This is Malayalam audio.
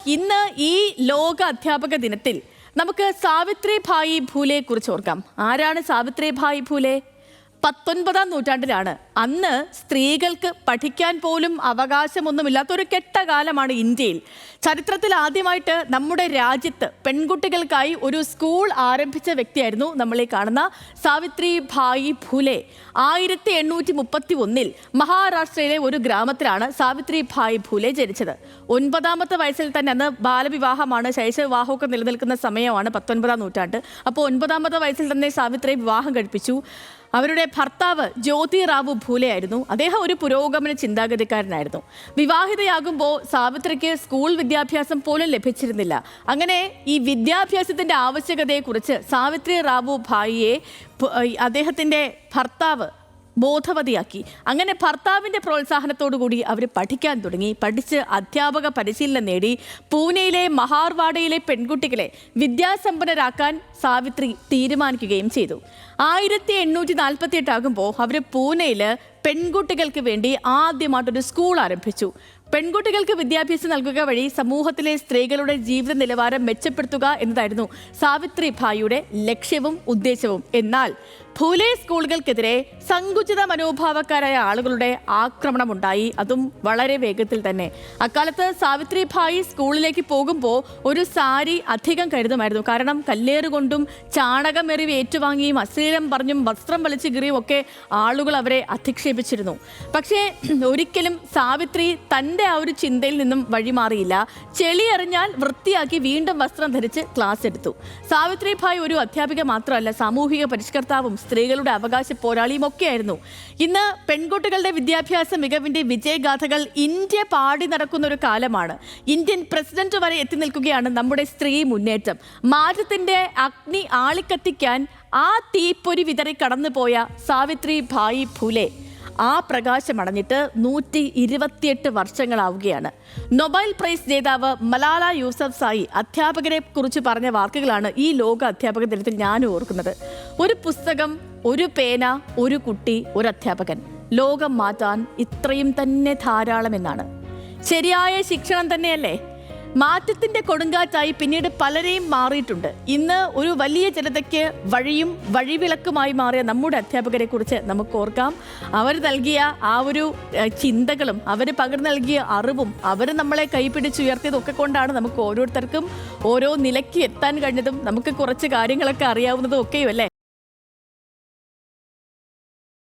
ഇന്ന് ഈ ലോക അധ്യാപക ദിനത്തിൽ നമുക്ക് സാവിത്രിഭായി ഭൂലെയെ കുറിച്ച് ഓർക്കാം. ആരാണ് സാവിത്രിഭായി ഭൂലെ? 19-ാം നൂറ്റാണ്ടിലാണ്. അന്ന് സ്ത്രീകൾക്ക് പഠിക്കാൻ പോലും അവകാശമൊന്നുമില്ലാത്തൊരു കെട്ടകാലമാണ് ഇന്ത്യയിൽ. ചരിത്രത്തിൽ ആദ്യമായിട്ട് നമ്മുടെ രാജ്യത്ത് പെൺകുട്ടികൾക്കായി ഒരു സ്കൂൾ ആരംഭിച്ച വ്യക്തിയായിരുന്നു നമ്മളീ കാണുന്ന സാവിത്രിഭായി ഭൂലെ. 1831 മഹാരാഷ്ട്രയിലെ ഒരു ഗ്രാമത്തിലാണ് സാവിത്രിഭായി ഭൂലെ ജനിച്ചത്. 9ാമത്തെ വയസ്സിൽ തന്നെ, അന്ന് ബാലവിവാഹമാണ്, ശൈശവവിവാഹമൊക്കെ നിലനിൽക്കുന്ന സമയമാണ് 19ാം നൂറ്റാണ്ട്. അപ്പോൾ 9ാമത്തെ വയസ്സിൽ തന്നെ സാവിത്രിയെ വിവാഹം കഴിപ്പിച്ചു. അവരുടെ ഭർത്താവ് ജ്യോതിറാവു ഭൂലെ ആയിരുന്നു. അദ്ദേഹം ഒരു പുരോഗമന ചിന്താഗതിക്കാരനായിരുന്നു. വിവാഹിതയാകുമ്പോൾ സാവിത്രിക്ക് സ്കൂൾ വിദ്യാഭ്യാസം പോലും ലഭിച്ചിരുന്നില്ല. അങ്ങനെ ഈ വിദ്യാഭ്യാസത്തിൻ്റെ ആവശ്യകതയെക്കുറിച്ച് സാവിത്രിറാവു ഭായിയെ അദ്ദേഹത്തിൻ്റെ ഭർത്താവ് ബോധവതിയാക്കി. അങ്ങനെ ഭർത്താവിൻ്റെ പ്രോത്സാഹനത്തോടുകൂടി അവർ പഠിക്കാൻ തുടങ്ങി. പഠിച്ച് അധ്യാപക പരിശീലനം നേടി പൂനെയിലെ മഹാർവാഡയിലെ പെൺകുട്ടികളെ വിദ്യാസമ്പന്നരാക്കാൻ സാവിത്രി തീരുമാനിക്കുകയും ചെയ്തു. 1848 ആകുമ്പോൾ അവർ പൂനെയിൽ പെൺകുട്ടികൾക്ക് വേണ്ടി ആദ്യമായിട്ടൊരു സ്കൂൾ ആരംഭിച്ചു. പെൺകുട്ടികൾക്ക് വിദ്യാഭ്യാസം നൽകുക വഴി സമൂഹത്തിലെ സ്ത്രീകളുടെ ജീവിത നിലവാരം മെച്ചപ്പെടുത്തുക എന്നതായിരുന്നു സാവിത്രിഭായിയുടെ ലക്ഷ്യവും ഉദ്ദേശവും. എന്നാൽ ഭൂലെ സ്കൂളുകൾക്കെതിരെ സങ്കുചിത മനോഭാവക്കാരായ ആളുകളുടെ ആക്രമണമുണ്ടായി, അതും വളരെ വേഗത്തിൽ തന്നെ. അക്കാലത്ത് സാവിത്രിഭായി സ്കൂളിലേക്ക് പോകുമ്പോൾ ഒരു സാരി അധികം കരുതുമായിരുന്നു. കാരണം കല്ലേറുകൊണ്ടും ചാണകമെറിവ് ഏറ്റുവാങ്ങിയും അശ്ലീലം പറഞ്ഞും വസ്ത്രം വലിച്ചു കീറിയും ഒക്കെ ആളുകൾ അവരെ അധിക്ഷേപിച്ചിരുന്നു. പക്ഷേ ഒരിക്കലും സാവിത്രി തൻ്റെ ആ ഒരു ചിന്തയിൽ നിന്നും വഴിമാറിയില്ല. ചെളി എറിഞ്ഞാൽ വൃത്തിയാക്കി വീണ്ടും വസ്ത്രം ധരിച്ച് ക്ലാസ് എടുത്തു. സാവിത്രിഭായി ഒരു അധ്യാപിക മാത്രമല്ല, സാമൂഹിക പരിഷ്കർത്താവും സ്ത്രീകളുടെ അവകാശ പോരാളിയും ഒക്കെയായിരുന്നു. ഇന്ന് പെൺകുട്ടികളുടെ വിദ്യാഭ്യാസ മികവിൻ്റെ വിജയഗാഥകൾ ഇന്ത്യ പാടി നടക്കുന്ന ഒരു കാലമാണ്. ഇന്ത്യൻ പ്രസിഡന്റ് വരെ എത്തി നിൽക്കുകയാണ് നമ്മുടെ സ്ത്രീ മുന്നേറ്റം. മാറ്റത്തിൻ്റെ അഗ്നി ആളിക്കത്തിക്കാൻ ആ തീപ്പൊരി വിതറി കടന്നുപോയ സാവിത്രിഭായി ഭൂലെ ആ പ്രകാശമടഞ്ഞിട്ട് 128 വർഷങ്ങളാവുകയാണ്. നൊബേൽ പ്രൈസ് ജേതാവ് മലാല യൂസഫ്സായി അധ്യാപകരെ കുറിച്ച് പറഞ്ഞ വാക്കുകളാണ് ഈ ലോക അധ്യാപക ദിനത്തിൽ ഞാൻ ഓർക്കുന്നത്. ഒരു പുസ്തകം, ഒരു പേന, ഒരു കുട്ടി, ഒരു അധ്യാപകൻ. ലോകം മാറ്റാൻ ഇത്രയും തന്നെ ധാരാളമെന്നാണ്. ശരിയായ ശിക്ഷണം തന്നെയല്ലേ? മാറ്റത്തിൻ്റെ കൊടുങ്കാറ്റായി പിന്നീട് പലരെയും മാറിയിട്ടുണ്ട്. ഇന്ന് ഒരു വലിയ ജനതയ്ക്ക് വഴിയും വഴിവിളക്കുമായി മാറിയ നമ്മുടെ അധ്യാപകരെ കുറിച്ച് നമുക്ക് ഓർക്കാം. അവർ നൽകിയ ആ ഒരു ചിന്തകളും അവർ പകർന്നു നൽകിയ അറിവും അവർ നമ്മളെ കൈപിടിച്ചുയർത്തിയതൊക്കെ കൊണ്ടാണ് നമുക്ക് ഓരോരുത്തർക്കും ഓരോ നിലയ്ക്ക് എത്താൻ കഴിഞ്ഞതും നമുക്ക് കുറച്ച് കാര്യങ്ങളൊക്കെ അറിയാവുന്നതും ഒക്കെയും അല്ലേ.